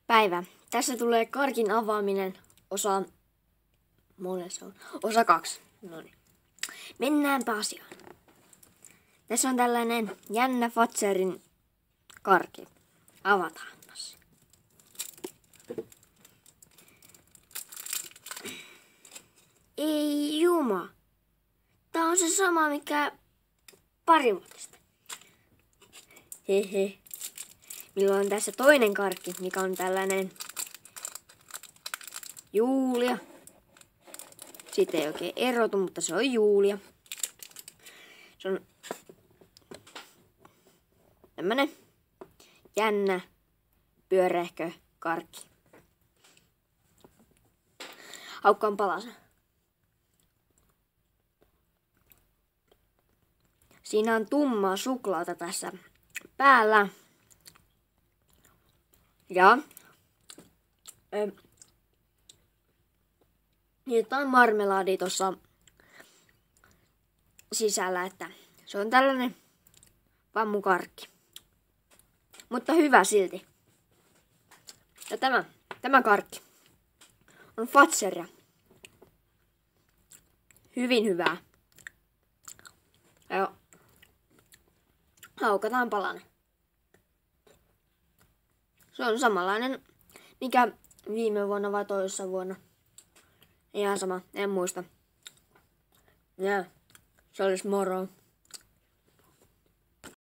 Päivä. Tässä tulee karkin avaaminen osa... Monen se on? Osa 2. Noniin. Mennäänpä asiaan. Tässä on tällainen jännä Fazerin karki. Avataan se. Ei juma. Tää on se sama mikä pari vuotta sitten. Hehe. Minulla on tässä toinen karkki, mikä on tällainen Julia. Siitä ei oikein erotu, mutta se on Julia. Se on tämmönen jännä, pyöreähkö karkki. Haukkaan palasen. Siinä on tummaa suklaata tässä päällä. Ja jotain marmelaadia tuossa sisällä, että se on tällainen pammukarkki. Mutta hyvä silti. Ja tämä karkki on Fazeria. Hyvin hyvää. Ja haukataan palanen. Se on samanlainen, mikä viime vuonna vai toisessa vuonna. Ihan sama, en muista. Ja se olisi moro.